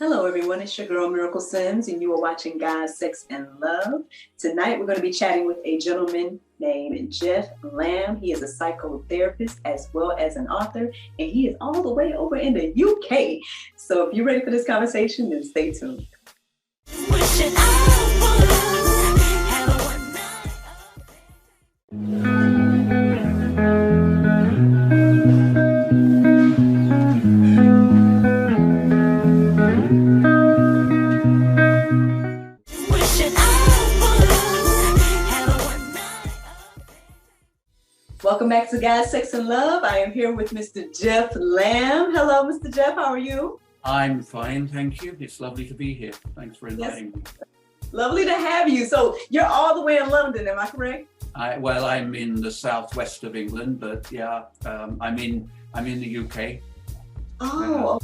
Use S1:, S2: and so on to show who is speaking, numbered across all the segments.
S1: Hello, everyone. It's your girl, Miracle Sims, and you are watching Guys, Sex, and Love. Tonight, we're going to be chatting with a gentleman named Geoff Lamb. He is a psychotherapist as well as an author, and he is all the way over in the UK. So if you're ready for this conversation, then stay tuned. Welcome back to Guys, Sex, and Love. I am here with Mr. Geoff Lamb. Hello, Mr. Geoff. How are you?
S2: I'm fine, thank you. It's lovely to be here. Thanks for inviting me.
S1: Lovely to have you. So you're all the way in London, am I correct?
S2: I'm in the southwest of England, but yeah, I'm in the UK.
S1: Oh,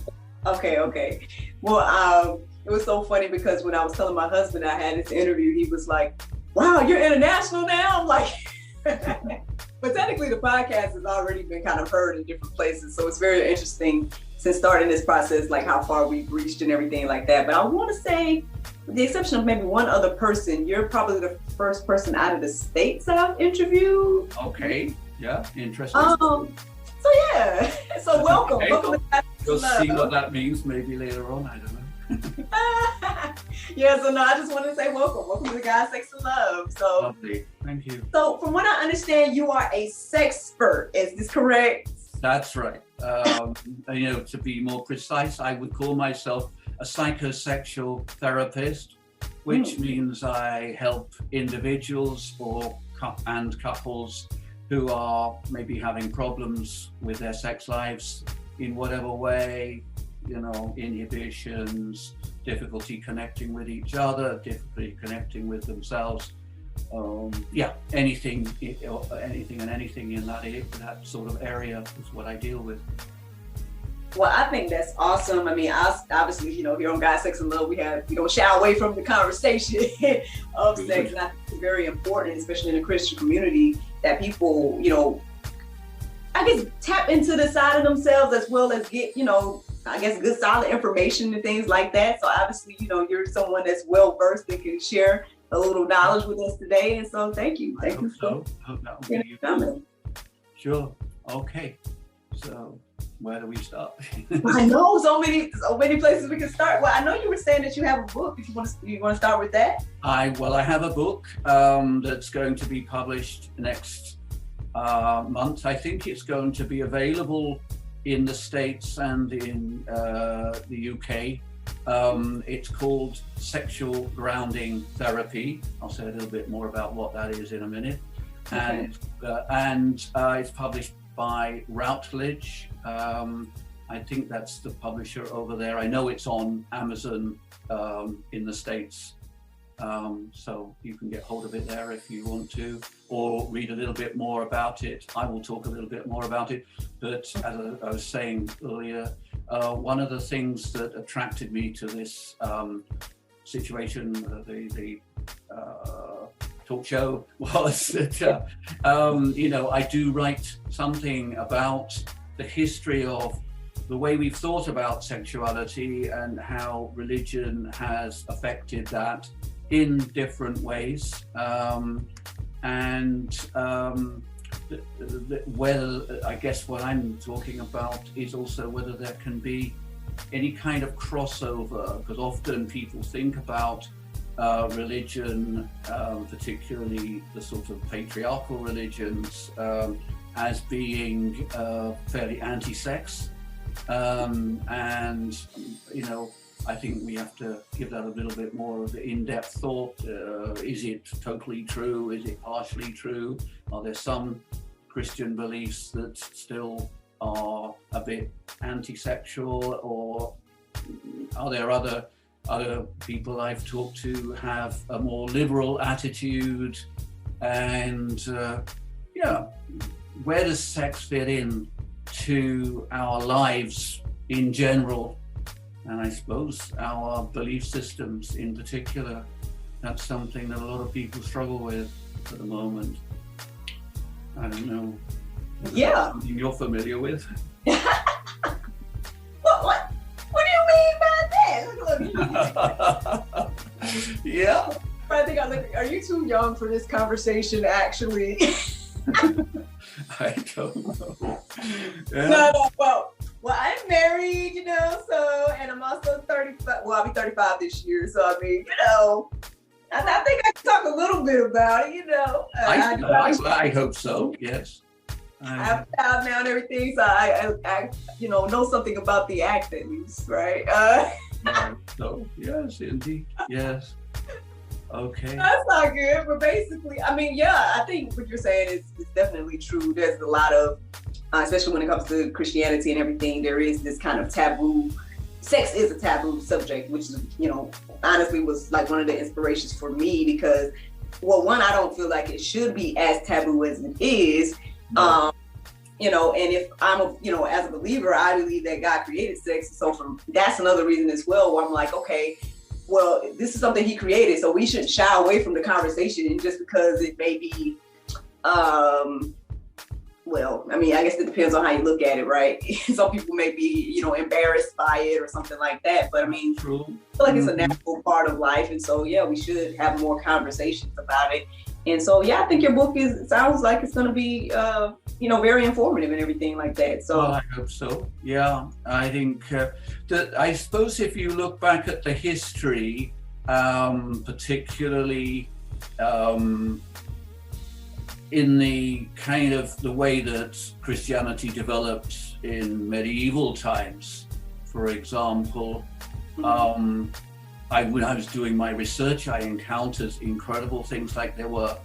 S1: okay. Well, it was so funny because when I was telling my husband I had this interview, he was like, "Wow, you're international now." I'm like. But technically the podcast has already been kind of heard in different places. So it's very interesting since starting this process, like how far we've reached and everything like that. But I want to say, with the exception of maybe one other person, you're probably the first person out of the States I've interviewed.
S2: Okay, yeah, interesting.
S1: So yeah, so welcome.
S2: Okay.
S1: Welcome to Guys,
S2: We'll
S1: Love.
S2: see what that means maybe later on, I don't know.
S1: Yeah, so no, I just want to say welcome to Guys, Sex, and Love. So
S2: Lovely, thank you.
S1: So from what I understand, you are a sexpert. Is this correct?
S2: That's right. To be more precise, I would call myself a psychosexual therapist, which means I help individuals and couples who are maybe having problems with their sex lives in whatever way, inhibitions, difficulty connecting with each other, difficulty connecting with themselves. Anything in that sort of area is what I deal with.
S1: Well, I think that's awesome. I mean, obviously, here on Guys, Sex, and Love, we don't shy away from the conversation of sex, and I think it's very important, especially in the Christian community, that people, I guess tap into the side of themselves as well as get, good solid information and things like that. So obviously, you're someone that's well versed and can share a little knowledge with us today. And so thank you. Thank you for coming.
S2: Sure. Okay. So where do we start?
S1: I know so many places we can start. Well, I know you were saying that you have a book. If you want to start with that. I
S2: have a book that's going to be published next month. I think it's going to be available in the States and in the UK. It's called Sexual Grounding Therapy. I'll say a little bit more about what that is in a minute. Okay. And it's published by Routledge. I think that's the publisher over there. I know it's on Amazon in the States. So you can get hold of it there if you want to, or read a little bit more about it. I will talk a little bit more about it. But as I was saying earlier, one of the things that attracted me to this situation, the talk show, was that, I do write something about the history of the way we've thought about sexuality and how religion has affected that in different ways, whether, I guess what I'm talking about is also whether there can be any kind of crossover, because often people think about religion, particularly the sort of patriarchal religions, as being fairly anti-sex, I think we have to give that a little bit more of in-depth thought. Is it totally true? Is it partially true? Are there some Christian beliefs that still are a bit anti-sexual, or are there other people I've talked to have a more liberal attitude? And where does sex fit in to our lives in general? And I suppose our belief systems in particular. That's something that a lot of people struggle with at the moment. I don't know.
S1: Yeah.
S2: Something you're familiar with?
S1: What do you mean by that? Look,
S2: Yeah.
S1: I think are you too young for this conversation, actually?
S2: I don't know. Yeah.
S1: No, well, I'm married, so, and I'm also 35. Well, I'll be 35 this year. So, I mean, I think I can talk a little bit about it,
S2: I hope so, yes.
S1: I have a child now and everything, so I know something about the act at least, right?
S2: So, yes, indeed, yes. Okay.
S1: That's not good, but basically, I mean, yeah, I think what you're saying is definitely true. There's a lot of, especially when it comes to Christianity and everything, there is this kind of taboo. Sex is a taboo subject, which is, honestly was like one of the inspirations for me because, well, one, I don't feel like it should be as taboo as it is. No. And if I'm, as a believer, I believe that God created sex. So that's another reason as well, where I'm like, okay, well, this is something he created, so we shouldn't shy away from the conversation just because it may be, well, I mean, I guess it depends on how you look at it, right? Some people may be, embarrassed by it or something like that. But I mean, true. I feel like it's a natural part of life. And so, yeah, we should have more conversations about it. And so, yeah, I think your book sounds like it's going to be, very informative and everything like that. So
S2: well, I hope so. Yeah, I think that I suppose if you look back at the history, particularly in the kind of the way that Christianity developed in medieval times, for example, when I was doing my research, I encountered incredible things like there were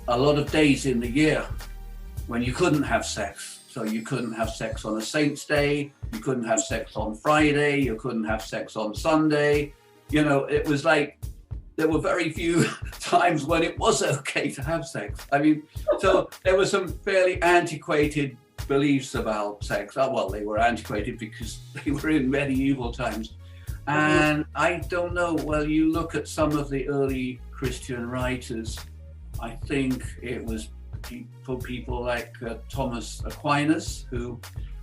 S2: a lot of days in the year when you couldn't have sex. So you couldn't have sex on a saint's day, you couldn't have sex on Friday, you couldn't have sex on Sunday. It was like there were very few times when it was okay to have sex. I mean, so there were some fairly antiquated beliefs about sex. Well, they were antiquated because they were in medieval times. And I don't know, well, you look at some of the early Christian writers, I think it was people like Thomas Aquinas, who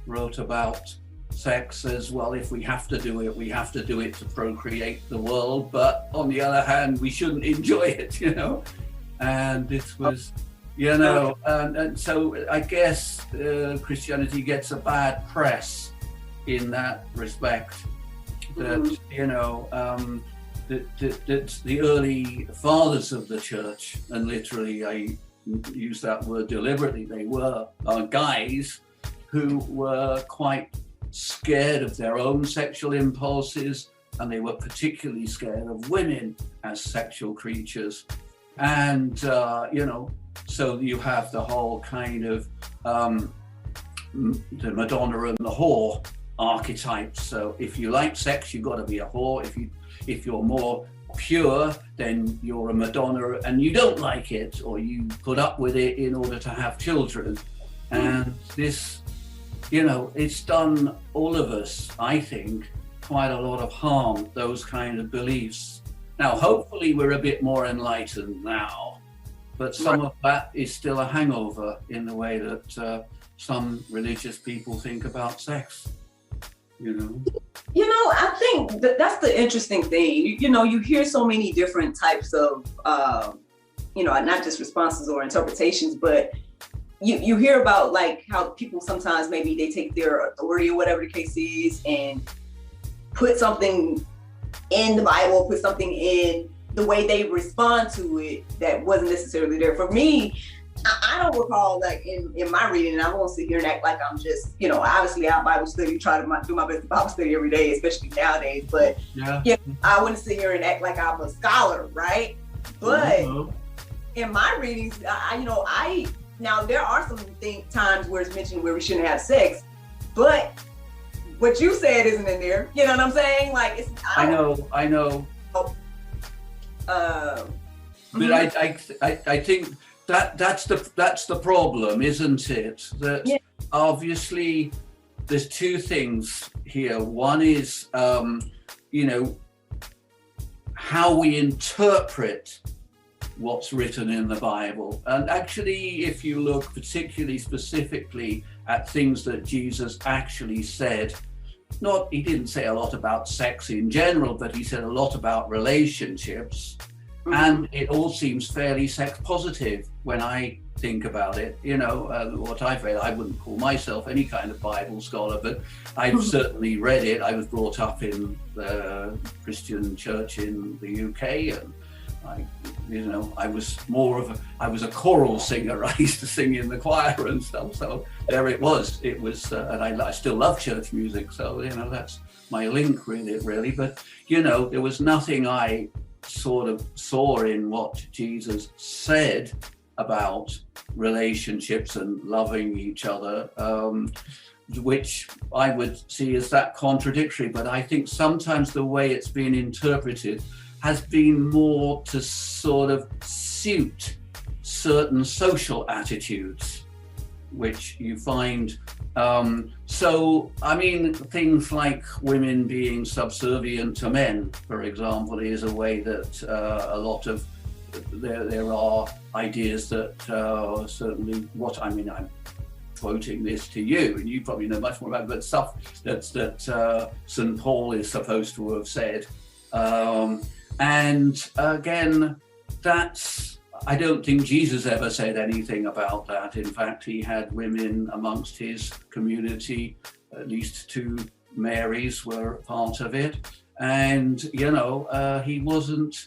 S2: wrote about sex as well. If we have to do it, we have to do it to procreate the world. But on the other hand, we shouldn't enjoy it, And this was, and so I guess Christianity gets a bad press in that respect. That that the early fathers of the church, and literally I use that word deliberately, they were guys who were quite scared of their own sexual impulses, and they were particularly scared of women as sexual creatures. And so you have the whole kind of the Madonna and the whore archetypes. So if you like sex, you've got to be a whore. If you're more pure, then you're a Madonna and you don't like it, or you put up with it in order to have children. And this, it's done all of us, I think, quite a lot of harm, those kind of beliefs. Now, hopefully we're a bit more enlightened now, but some of that is still a hangover in the way that some religious people think about sex.
S1: I think that's the interesting thing. You hear so many different types of, not just responses or interpretations, but you hear about like how people sometimes maybe they take their authority or whatever the case is and put something in the Bible, put something in the way they respond to it that wasn't necessarily there. For me, I don't recall like in my reading, and I won't sit here and act like I'm just, obviously our Bible study, try to do my best to Bible study every day, especially nowadays. But I wouldn't sit here and act like I'm a scholar, right? But in my readings, now there are some times where it's mentioned where we shouldn't have sex, but what you said isn't in there. You know what I'm saying? Like it's.
S2: I know. But I think. That's the problem, isn't it? That obviously there's two things here. One is, how we interpret what's written in the Bible. And actually, if you look particularly specifically at things that Jesus actually said, he didn't say a lot about sex in general, but he said a lot about relationships. Mm-hmm. And it all seems fairly sex positive when I think about it. What I've read, I wouldn't call myself any kind of Bible scholar, but I've certainly read it. I was brought up in the Christian church in the UK, and I was a choral singer. I used to sing in the choir and stuff. So there it was. And I still love church music. So, that's my link really. But, there was nothing I sort of saw in what Jesus said about relationships and loving each other, which I would see as that contradictory. But I think sometimes the way it's been interpreted has been more to sort of suit certain social attitudes, which you find. Things like women being subservient to men, for example, is a way that a lot of there are ideas that certainly I'm quoting this to you, and you probably know much more about it, but stuff that St. Paul is supposed to have said. And again, I don't think Jesus ever said anything about that. In fact, he had women amongst his community, at least 2 Marys were part of it. And, he wasn't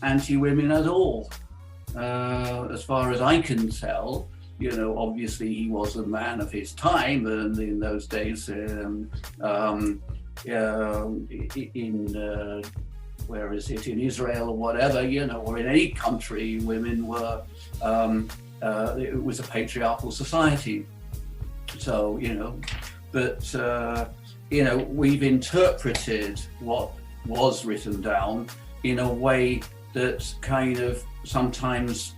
S2: anti-women at all. As far as I can tell, obviously he was a man of his time, and in those days, where is it, in Israel or whatever, or in any country, women were, it was a patriarchal society. So, we've interpreted what was written down in a way that kind of sometimes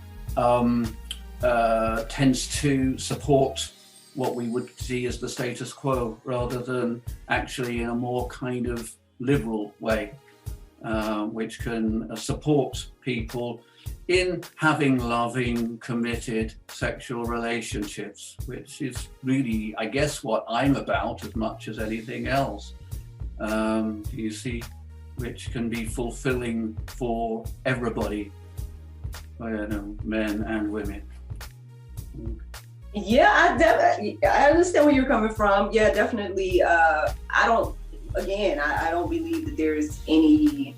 S2: tends to support what we would see as the status quo, rather than actually in a more kind of liberal way, which can support people in having loving, committed sexual relationships, which is really, I guess, what I'm about as much as anything else. You see, which can be fulfilling for everybody, men and women.
S1: Yeah, I understand where you're coming from. Yeah, definitely. I don't believe that there's any.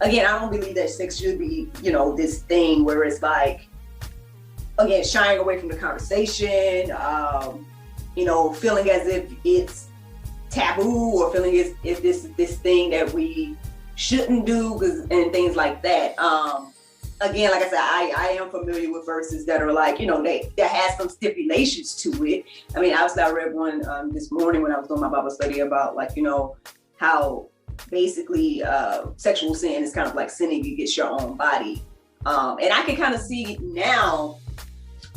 S1: Again, I don't believe that sex should be, this thing where it's like, again, shying away from the conversation, feeling as if it's taboo, or feeling as if this thing that we shouldn't do, and things like that. Again, like I said, I am familiar with verses that are like, that has some stipulations to it. I mean, obviously I read one this morning when I was doing my Bible study about how basically sexual sin is kind of like sinning against your own body. And I can kind of see now,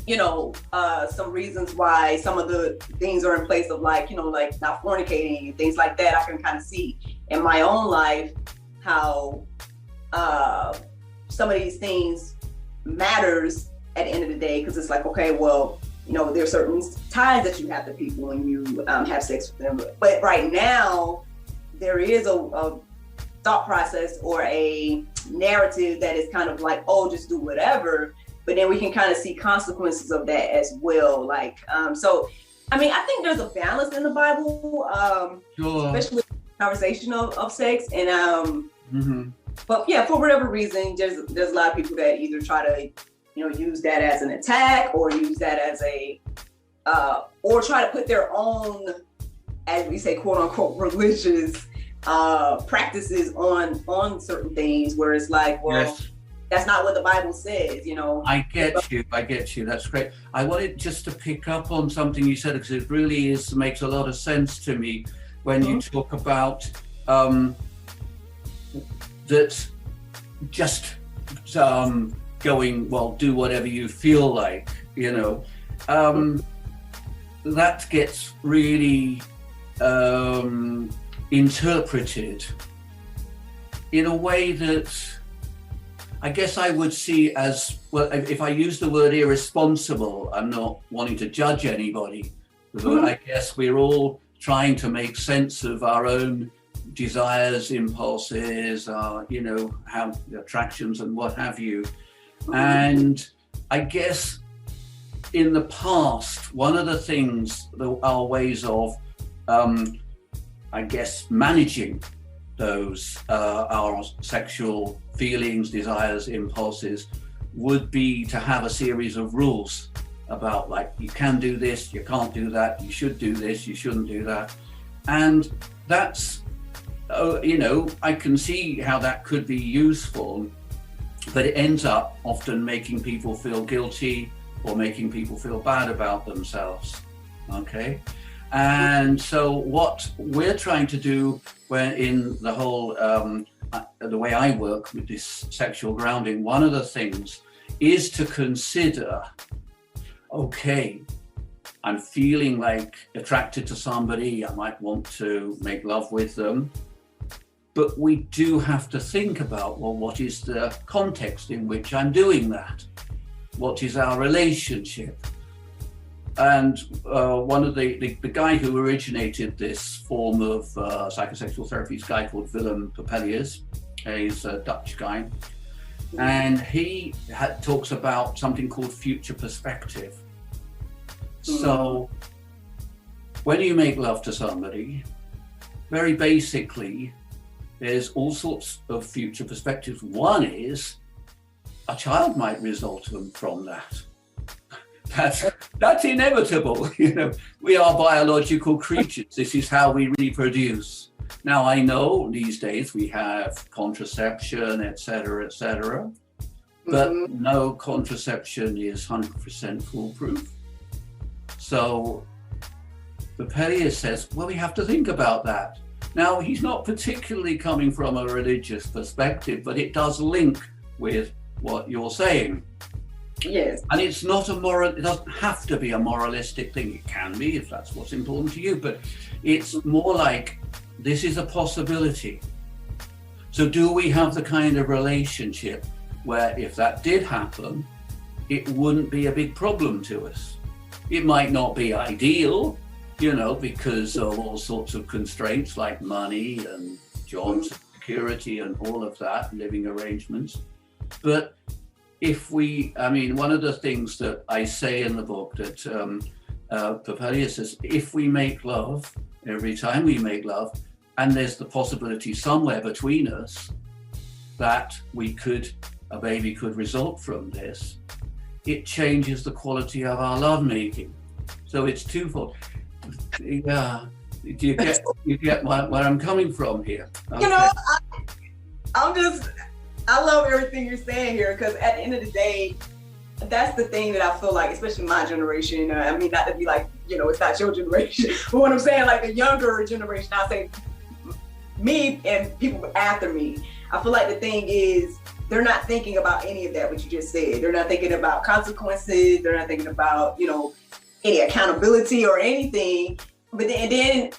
S1: some reasons why some of the things are in place of like not fornicating and things like that. I can kind of see in my own life how some of these things matters at the end of the day, because it's like, okay, well, there's certain ties that you have to people when you have sex with them. But right now, there is a thought process or a narrative that is kind of like, oh, just do whatever. But then we can kind of see consequences of that as well. So, I think there's a balance in the Bible,
S2: sure.
S1: Especially with the conversation of sex. And
S2: mm-hmm.
S1: But yeah, for whatever reason, there's a lot of people that either try to, use that as an attack, or use that as or try to put their own, as we say, quote unquote, religious practices on certain things, where it's like, well, yes. That's not what the Bible says,
S2: I get you. That's great. I wanted just to pick up on something you said, because it really makes a lot of sense to me when you talk about that just going, well, do whatever you feel like, that gets really interpreted in a way that I guess I would see as, well, if I use the word irresponsible, I'm not wanting to judge anybody, but I guess we're all trying to make sense of our own desires, impulses, how attractions and what have you. And I guess in the past, one of the things, our ways of, managing those, our sexual feelings, desires, impulses, would be to have a series of rules about, like, you can do this, you can't do that, you should do this, you shouldn't do that. And that's, I can see how that could be useful, but it ends up often making people feel guilty or making people feel bad about themselves, okay? And so what we're trying to do when in the whole, the way I work with this sexual grounding, one of the things is to consider, okay, I'm feeling like attracted to somebody, I might want to make love with them, but we do have to think about, well, what is the context in which I'm doing that? What is our relationship? And one of the guy who originated this form of psychosexual therapy is a guy called Willem Papelius. He's a Dutch guy. And he talks about something called future perspective. So when you make love to somebody, very basically, there's all sorts of future perspectives. One is a child might result from that. That's inevitable. We are biological creatures. This is how we reproduce. Now, I know these days we have contraception, etc., but no contraception is 100% foolproof. So Papelius says, well, we have to think about that. Now, he's not particularly coming from a religious perspective, but it does link with what you're saying.
S1: Yes.
S2: And it's not it doesn't have to be a moralistic thing. It can be if that's what's important to you, but it's more like, this is a possibility. So do we have the kind of relationship where if that did happen, it wouldn't be a big problem to us? It might not be ideal, because of all sorts of constraints like money and job security and all of that, living arrangements. But one of the things that I say in the book that Papelius says, if we make love, every time we make love, and there's the possibility somewhere between us that a baby could result from this, it changes the quality of our lovemaking. So it's twofold. Yeah, do you get where I'm coming from here? Okay.
S1: I love everything you're saying here, because at the end of the day, that's the thing that I feel like, especially my generation, not to be like, it's not your generation, but what I'm saying, like the younger generation, I say me and people after me, I feel like the thing is, they're not thinking about any of that, what you just said. They're not thinking about consequences. They're not thinking about, any accountability or anything. But then,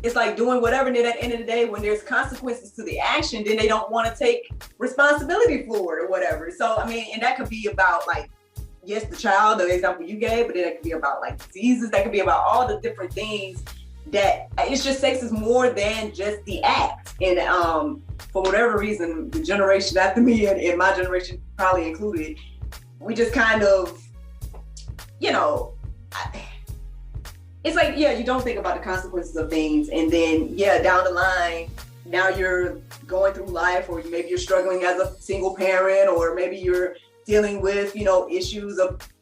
S1: it's like doing whatever, and then at the end of the day, when there's consequences to the action, then they don't want to take responsibility for it or whatever. So, and that could be about, like, yes, the child, the example you gave, but then it could be about, like, diseases. That could be about all the different things that it's just sex is more than just the act. And for whatever reason, the generation after me and my generation probably included, we just kind of, it's like, you don't think about the consequences of things. And then, down the line, now you're going through life, or maybe you're struggling as a single parent, or maybe you're dealing with, issues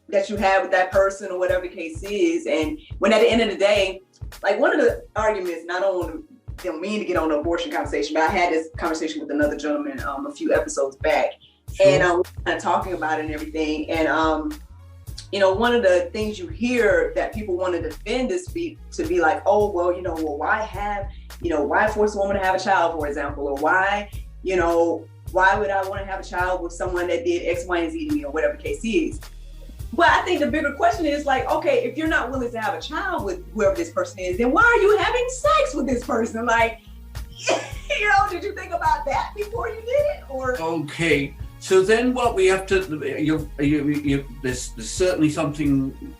S1: that you have with that person, or whatever the case is. And when at the end of the day, like, one of the arguments, and I don't mean to get on the abortion conversation, but I had this conversation with another gentleman a few episodes back. Sure. And we were kind of talking about it and everything. And, one of the things you hear that people want to defend is to be like, oh, well, why force a woman to have a child, for example, or why would I want to have a child with someone that did X, Y, and Z to me, or whatever the case is. But I think the bigger question is, like, okay, if you're not willing to have a child with whoever this person is, then why are you having sex with this person? Like, did you think about that before you did it? Or
S2: okay, so then what we have to, there's certainly something,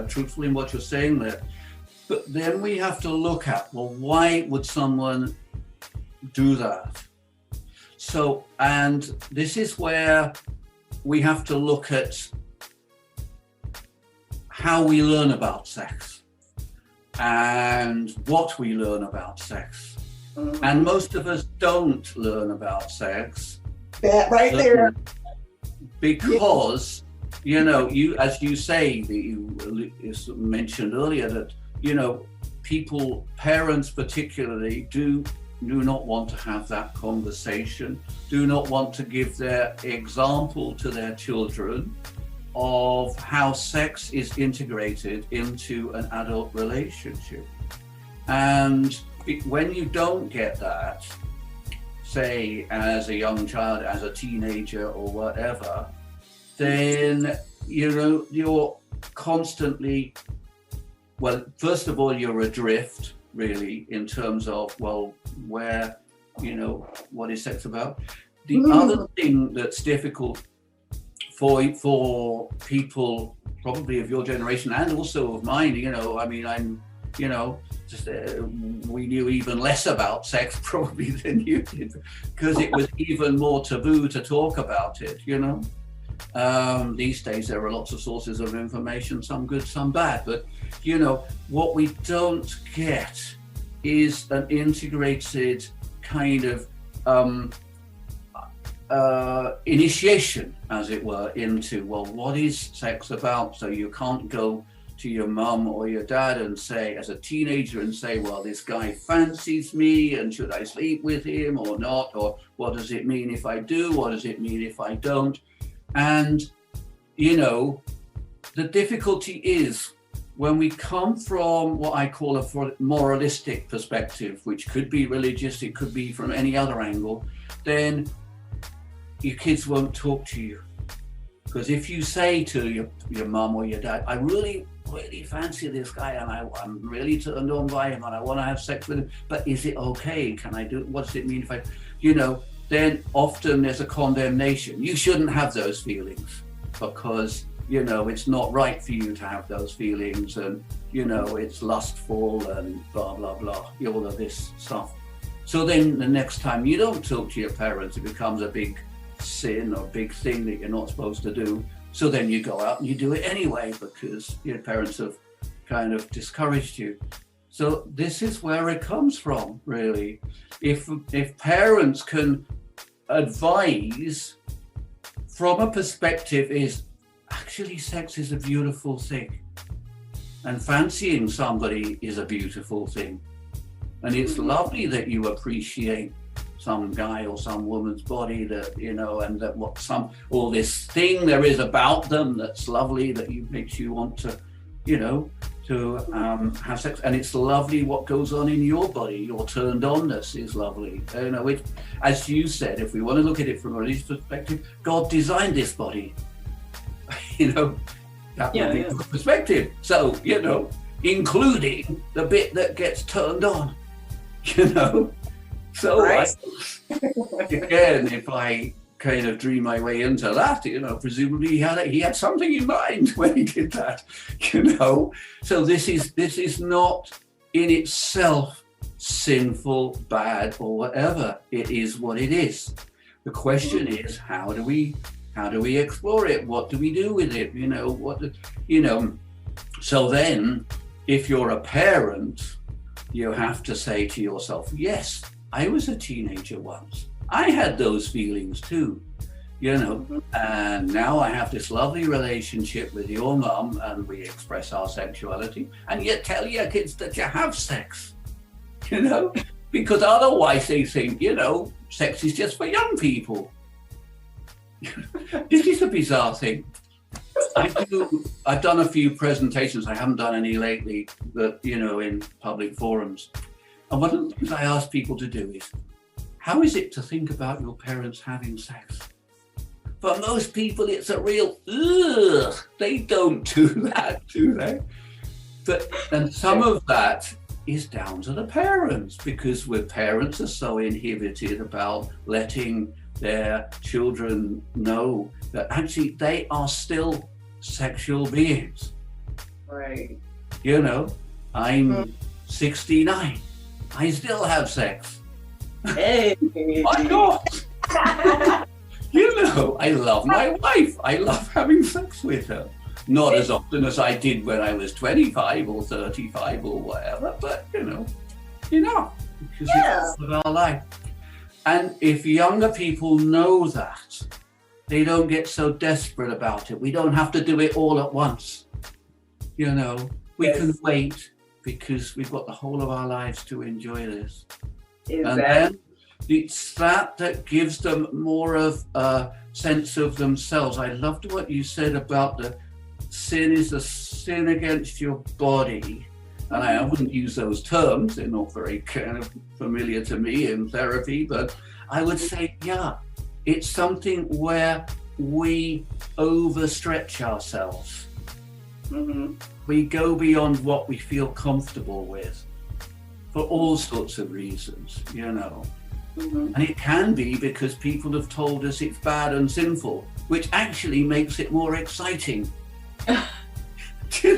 S2: truthful in what you're saying there. But then we have to look at, well, why would someone do that? So, and this is where we have to look at how we learn about sex and what we learn about sex. And most of us don't learn about sex.
S1: That right there.
S2: Because, you know, you, as you say, that you mentioned earlier, that, you know, people, parents particularly, do not want to have that conversation, do not want to give their example to their children of how sex is integrated into an adult relationship. And when you don't get that, say as a young child, as a teenager or whatever, then, you know, you're constantly, well, first of all, you're adrift, really, in terms of, well, where, you know, what is sex about? The other thing that's difficult for people probably of your generation and also of mine, you know, I mean, I'm, you know, just we knew even less about sex probably than you did, because it was even more taboo to talk about it, you know. These days there are lots of sources of information, some good, some bad, but you know, what we don't get is an integrated kind of initiation, as it were, into, well, what is sex about? So you can't go to your mum or your dad and say, as a teenager, and say, well, this guy fancies me and should I sleep with him or not? Or what does it mean if I do? What does it mean if I don't? And, you know, the difficulty is when we come from what I call a moralistic perspective, which could be religious, it could be from any other angle, then your kids won't talk to you. Because if you say to your mum or your dad, I really fancy this guy and I'm really turned on by him and I want to have sex with him, but is it okay? Can I do it? What does it mean if I, you know, then often there's a condemnation. You shouldn't have those feelings because, you know, it's not right for you to have those feelings and, you know, it's lustful and blah, blah, blah, all of this stuff. So then the next time you don't talk to your parents, it becomes a big sin or big thing that you're not supposed to do. So then you go out and you do it anyway because your parents have kind of discouraged you. So this is where it comes from, really. If parents can advise from a perspective is actually sex is a beautiful thing and fancying somebody is a beautiful thing. And it's lovely that you appreciate some guy or some woman's body that, you know, and that all this thing there is about them that's lovely that makes you want to, you know, to have sex. And it's lovely what goes on in your body. Your turned onness is lovely. You know, it, as you said, if we want to look at it from a religious perspective, God designed this body. You know, that would be the perspective. So, you know, including the bit that gets turned on, you know. So right. Again, if I kind of dream my way into that, you know, presumably he had something in mind when he did that, you know. So this is not in itself sinful, bad, or whatever. It is what it is. The question is, how do we explore it? What do we do with it? You know, So then, if you're a parent, you have to say to yourself, yes, I was a teenager once. I had those feelings too, you know, and now I have this lovely relationship with your mum and we express our sexuality, and you tell your kids that you have sex, you know, because otherwise they think, you know, sex is just for young people. This is a bizarre thing. I've done a few presentations, I haven't done any lately, but, you know, in public forums. And one of the things I ask people to do is, how is it to think about your parents having sex? For most people, it's a real, ugh, they don't do that, do they? And some of that is down to the parents, because parents are so inhibited about letting their children know that actually they are still sexual beings.
S1: Right.
S2: You know? I'm 69. I still have sex.
S1: Hey.
S2: Why not? I love my wife. I love having sex with her. Not as often as I did when I was 25 or 35 or whatever, but enough, because it's part of our life. And if younger people know that, they don't get so desperate about it. We don't have to do it all at once. We can wait because we've got the whole of our lives to enjoy this. Exactly. And then it's that gives them more of a sense of themselves. I loved what you said about the sin is a sin against your body. And I wouldn't use those terms. They're not very kind of familiar to me in therapy, but I would say, it's something where we overstretch ourselves. Mm-hmm. We go beyond what we feel comfortable with for all sorts of reasons, Mm-hmm. And it can be because people have told us it's bad and sinful, which actually makes it more exciting.
S1: I can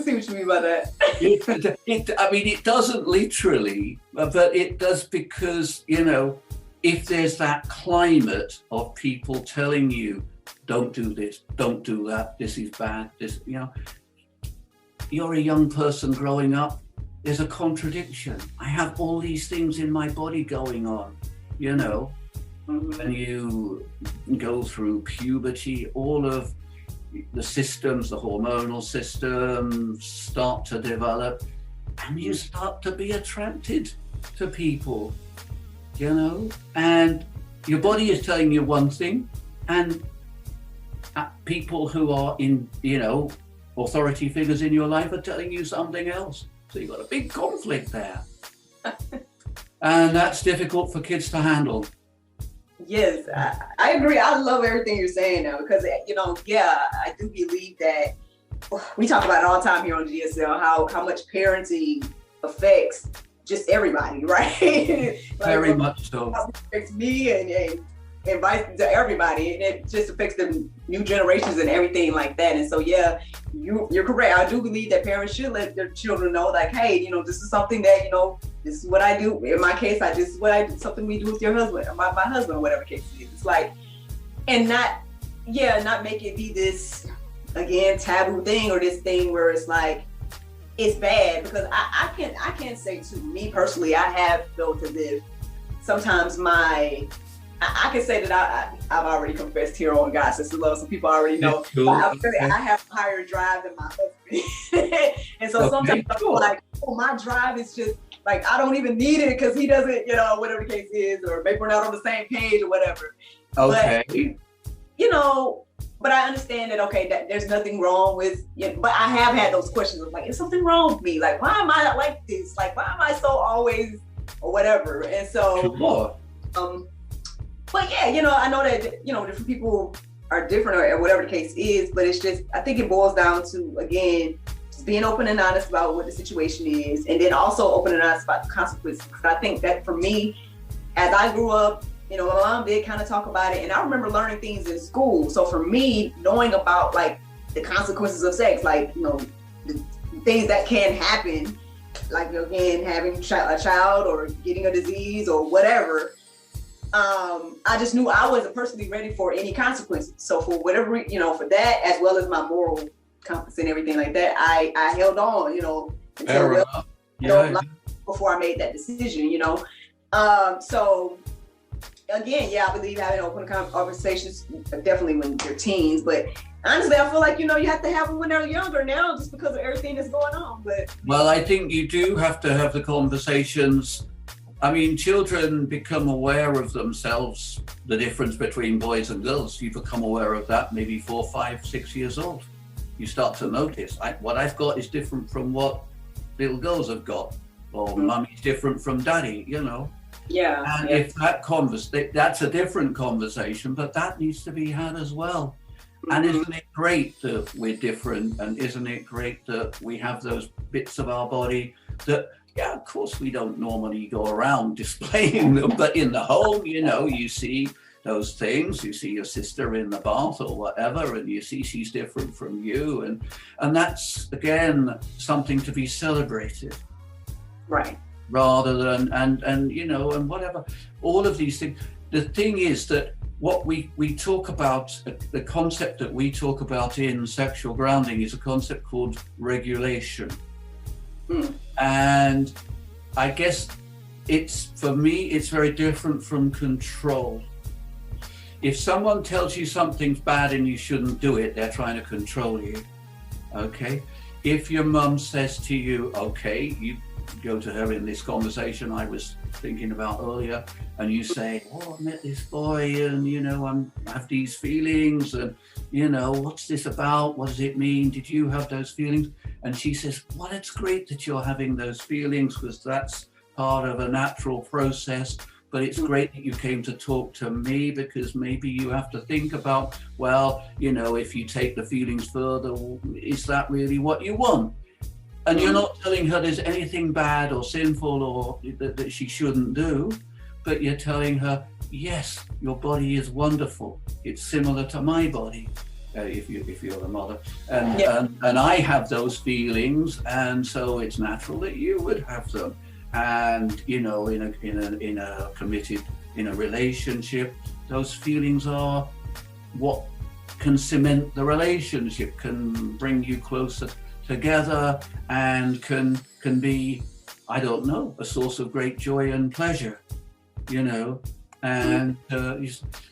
S1: see what you mean by that.
S2: It doesn't literally, but it does because, if there's that climate of people telling you, don't do this, don't do that, this is bad, you're a young person growing up, there's a contradiction. I have all these things in my body going on, Mm-hmm. When you go through puberty, all of the systems, the hormonal systems start to develop, and you start to be attracted to people, and your body is telling you one thing, and people who are in, authority figures in your life are telling you something else. So you've got a big conflict there. And that's difficult for kids to handle.
S1: Yes, I agree. I love everything you're saying now because, I do believe that we talk about it all the time here on GSL, how much parenting affects just everybody, right?
S2: Very much so.
S1: It affects me and vice to everybody, and it just affects the new generations and everything like that. And so, you're correct. I do believe that parents should let their children know, like, hey, this is something that, this is what I do. In my case, this is what I do, something we do with your husband, or my husband, or whatever case it is. It's like, and not make it be this, again, taboo thing or this thing where it's like, it's bad, because I can't say, to me personally, I have felt as if sometimes I can say that I've already confessed here on God Sister Love, so people already know.
S2: Cool.
S1: I have a higher drive than my husband. And so sometimes I'm like, my drive is just like, I don't even need it because he doesn't, whatever the case is, or maybe we're not on the same page or whatever.
S2: Okay.
S1: But I understand that, that there's nothing wrong with, but I have had those questions of like, is something wrong with me? Like, why am I like this? Like, why am I so always, or whatever? And so,
S2: Sure.
S1: But I know that, different people are different or whatever the case is, but it's just, I think it boils down to, again, just being open and honest about what the situation is, and then also open and honest about the consequences. Because I think that for me, as I grew up, my mom did kind of talk about it, and I remember learning things in school. So for me, knowing about like the consequences of sex, like, the things that can happen, like, again, having a child or getting a disease or whatever, I just knew I wasn't personally ready for any consequences. So for whatever, for that, as well as my moral compass and everything like that, I held on, until before I made that decision, So again, I believe having open conversations, definitely when you're teens, but honestly, I feel like, you have to have them when they're younger now, just because of everything that's going on.
S2: Well, I think you do have to have the conversations. I mean, children become aware of themselves, the difference between boys and girls. You become aware of that maybe 4, 5, 6 years old. You start to notice, what I've got is different from what little girls have got, or mummy's different from daddy,
S1: Yeah.
S2: And if that's a different conversation, but that needs to be had as well. Mm-hmm. And isn't it great that we're different? And isn't it great that we have those bits of our body that, of course, we don't normally go around displaying them, but in the home, you see those things. You see your sister in the bath or whatever, and you see she's different from you, and that's again something to be celebrated,
S1: right?
S2: Rather than and whatever, all of these things. The thing is that what we talk about, the concept that we talk about in sexual grounding is a concept called regulation. And I guess for me, it's very different from control. If someone tells you something's bad and you shouldn't do it, they're trying to control you, okay? If your mum says to you, okay, you go to her in this conversation I was thinking about earlier, and you say, oh, I met this boy and, I have these feelings and, what's this about? What does it mean? Did you have those feelings? And she says, well, it's great that you're having those feelings because that's part of a natural process. But it's great that you came to talk to me because maybe you have to think about, well, if you take the feelings further, is that really what you want? And you're not telling her there's anything bad or sinful or that she shouldn't do, but you're telling her, yes, your body is wonderful. It's similar to my body, if you're the mother. And I have those feelings, and so it's natural that you would have them. And in a relationship, those feelings are what can cement the relationship, can bring you closer together, and can be, I don't know, a source of great joy and pleasure, and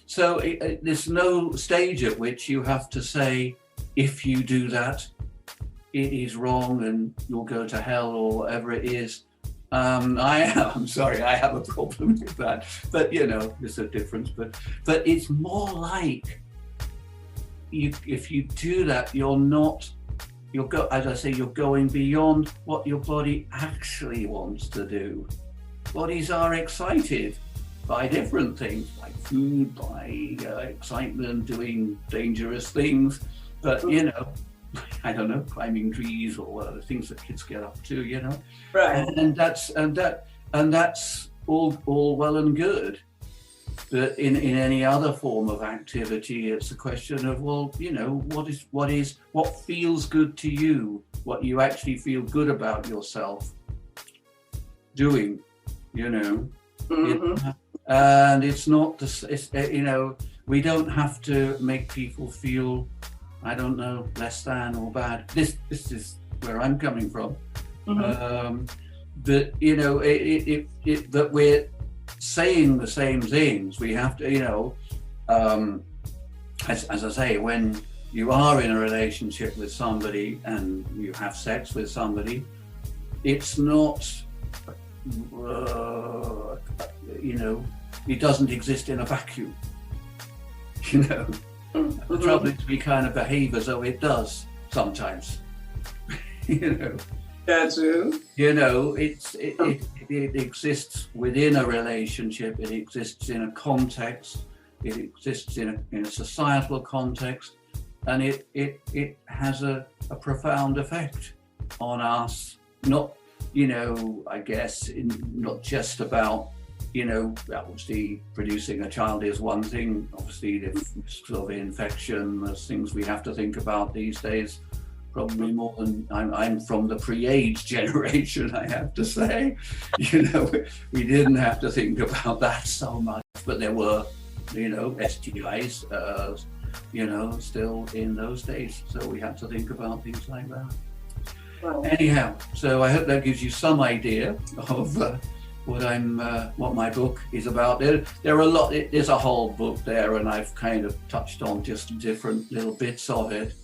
S2: so there's no stage at which you have to say, if you do that, it is wrong and you'll go to hell or whatever it is. I'm sorry, I have a problem with that, but there's a difference, but it's more like if you do that, you're going beyond what your body actually wants to do. Bodies are excited by different things, like food, by excitement, doing dangerous things, but I don't know, climbing trees or the things that kids get up to,
S1: Right.
S2: And that's all well and good. But in any other form of activity, it's a question of, well, what feels good to you, what you actually feel good about yourself doing, and it's not we don't have to make people feel, I don't know, less than or bad. This is where I'm coming from. But that we're saying the same things. We have to, as I say, when you are in a relationship with somebody and you have sex with somebody, it's not, it doesn't exist in a vacuum. The trouble is we kind of behave as though it does sometimes.
S1: That's true.
S2: It exists within a relationship. It exists in a context. It exists in a societal context, and it has a profound effect on us. Not, I guess, not just about, obviously producing a child is one thing. Obviously, the risk of infection, there's things we have to think about these days. Probably more than I'm from the pre-AIDS generation, I have to say. We didn't have to think about that so much, but there were, STIs, still in those days. So we had to think about things like that. Wow. Anyhow, so I hope that gives you some idea of what my book is about. There are there's a whole book there, and I've kind of touched on just different little bits of it,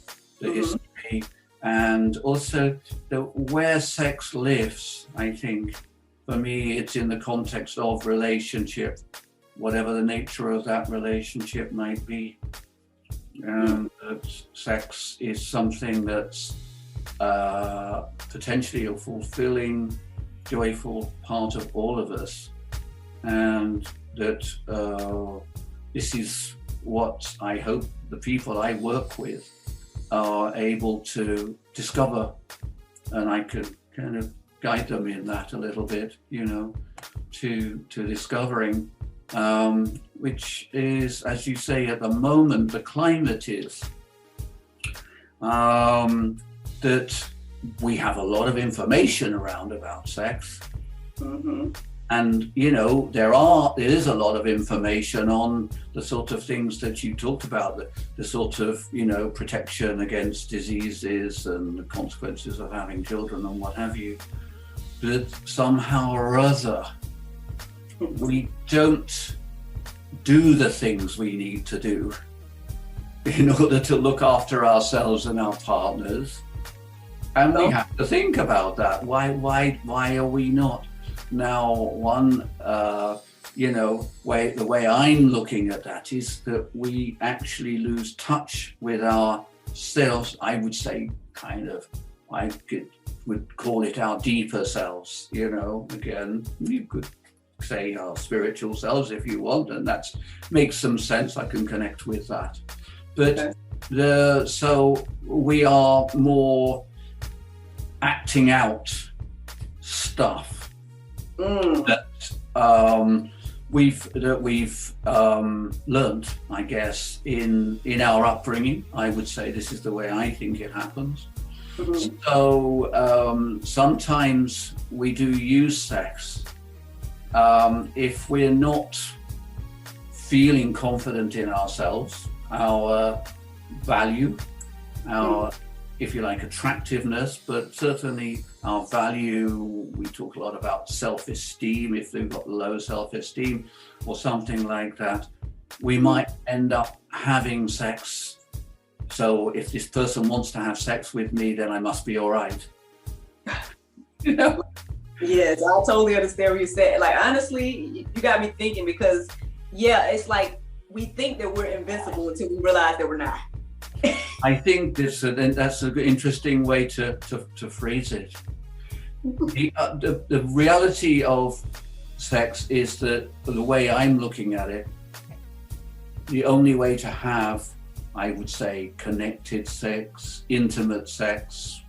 S2: the history. And also where sex lives, I think, for me, it's in the context of relationship, whatever the nature of that relationship might be. Sex is something that's potentially a fulfilling, joyful part of all of us. And that this is what I hope the people I work with are able to discover, and I could kind of guide them in that a little bit, to discovering which is, as you say, at the moment, the climate is that we have a lot of information around about sex.
S1: Mm-hmm.
S2: And, there is a lot of information on the sort of things that you talked about, the sort of, protection against diseases and the consequences of having children and what have you. But somehow or other, we don't do the things we need to do in order to look after ourselves and our partners. And we have to think about that. Why are we not? Now, one, the way I'm looking at that is that we actually lose touch with ourselves. I would say would call it our deeper selves, again, you could say our spiritual selves if you want, and that makes some sense. I can connect with that. But so we are more acting out stuff that we've learned, I guess, in our upbringing. I would say this is the way I think it happens. Mm-hmm. So sometimes we do use sex if we're not feeling confident in ourselves, our value, our, if you like, attractiveness, but certainly our value. We talk a lot about self-esteem. If they've got low self-esteem or something like that, we might end up having sex. So if this person wants to have sex with me, then I must be all right.
S1: Yes, I totally understand what you said. Like, honestly, you got me thinking, because it's like we think that we're invincible until we realize that we're not.
S2: I think that's an interesting way to phrase it. The reality of sex is that, the way I'm looking at it, the only way to have, I would say, connected sex, intimate sex,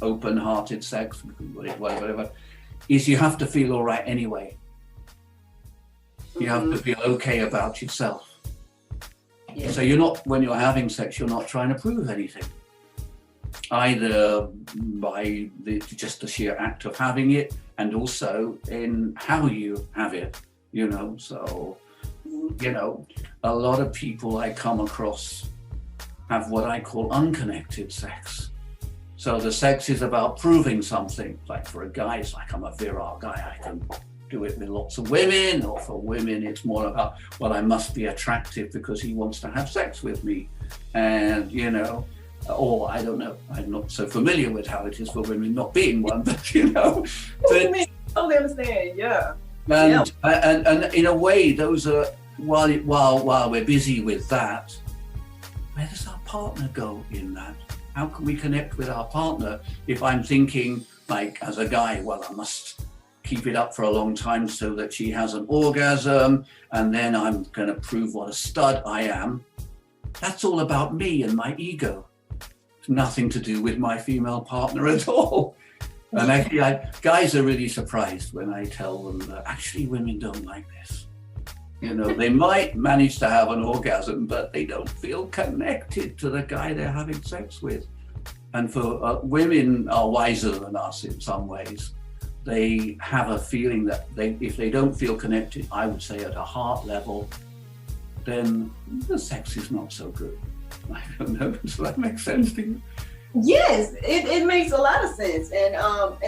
S2: open-hearted sex, whatever, is you have to feel all right anyway. You have to feel okay about yourself. Yeah. So when you're having sex, you're not trying to prove anything, either by just the sheer act of having it, and also in how you have it, So, a lot of people I come across have what I call unconnected sex. So the sex is about proving something. Like for a guy, it's like, I'm a virile guy, I can do it with lots of women. Or for women, it's more about, well, I must be attractive because he wants to have sex with me. And, or I don't know, I'm not so familiar with how it is for women, not being one, but, But,
S1: I totally understand, yeah.
S2: And in a way, those are, while we're busy with that, where does our partner go in that? How can we connect with our partner if I'm thinking, like, as a guy, well, I must keep it up for a long time so that she has an orgasm, and then I'm going to prove what a stud I am. That's all about me and my ego. It's nothing to do with my female partner at all. And actually, guys are really surprised when I tell them that actually women don't like this. They might manage to have an orgasm, but they don't feel connected to the guy they're having sex with. And for women are wiser than us in some ways. They have a feeling that if they don't feel connected, I would say at a heart level, then the sex is not so good. I don't know. Does that make sense to you?
S1: Yes, it makes a lot of sense. And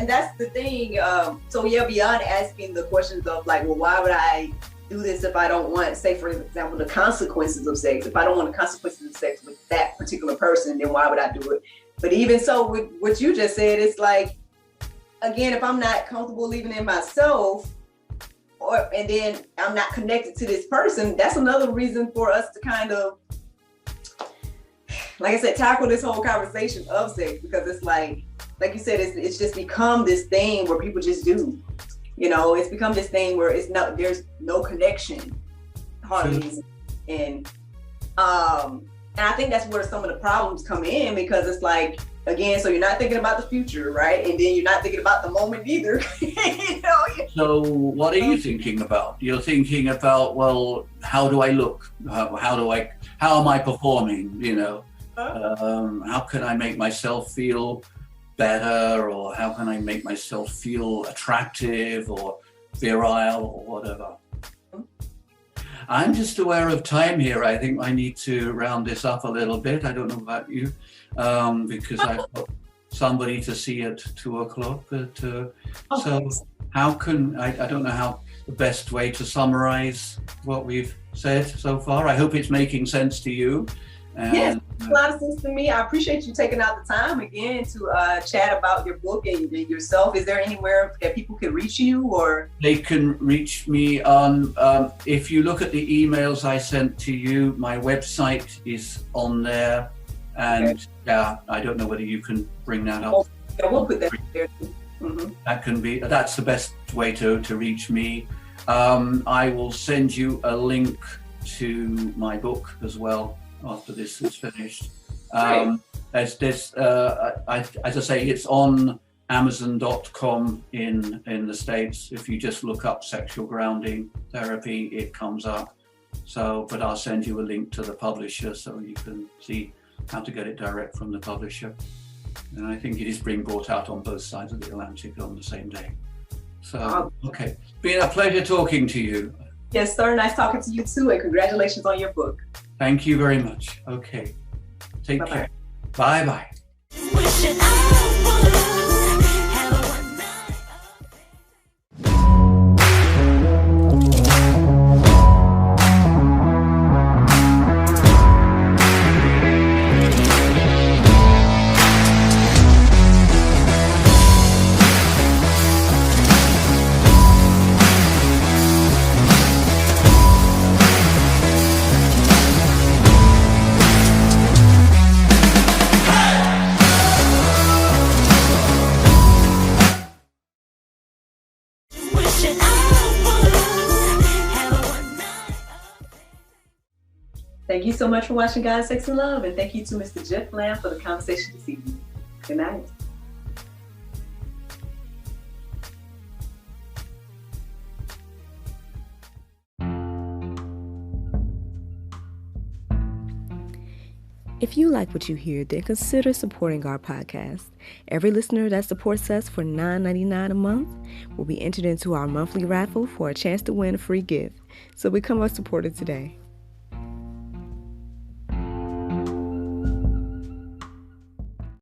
S1: that's the thing. Beyond asking the questions of like, well, why would I do this if I don't want, say, for example, the consequences of sex? If I don't want the consequences of sex with that particular person, then why would I do it? But even so, with what you just said, it's like, again, if I'm not comfortable even in myself, and then I'm not connected to this person, that's another reason for us to kind of, like I said, tackle this whole conversation of sex, because it's like you said, it's just become this thing where people just do. It's become this thing where there's no connection, hardly. And I think that's where some of the problems come in, because it's like, again, so you're not thinking about the future, right? And then you're not thinking about the moment either.
S2: So what are you thinking about? You're thinking about, well, how do I look? How am I performing? How can I make myself feel better, or how can I make myself feel attractive or virile or whatever? I'm just aware of time here. I think I need to round this up a little bit. I don't know about you, because I've got somebody to see at 2:00. But so how can I don't know how the best way to summarize what we've said so far. I hope it's making sense to you.
S1: Yes, a lot of sense to me. I appreciate you taking out the time again to chat about your book and yourself. Is there anywhere that people can reach you, or
S2: they can reach me on? If you look at the emails I sent to you, my website is on there, and I don't know whether you can bring that up.
S1: Yeah, we'll put that there.
S2: Mm-hmm. That's the best way to reach me. I will send you a link to my book as well after this is finished. As I say, it's on Amazon.com in the States. If you just look up sexual grounding therapy, it comes up. But I'll send you a link to the publisher so you can see how to get it direct from the publisher. And I think it is being brought out on both sides of the Atlantic on the same day. So, okay. Been a pleasure talking to you.
S1: Yes, sir. Nice talking to you too. And congratulations on your book.
S2: Thank you very much. Okay. Take care. Bye-bye.
S1: Thank you so much for watching God, Sex, and Love. And thank you to Mr. Geoff Lamb for the conversation this evening. Good night.
S3: If you like what you hear, then consider supporting our podcast. Every listener that supports us for $9.99 a month will be entered into our monthly raffle for a chance to win a free gift. So become a supporter today.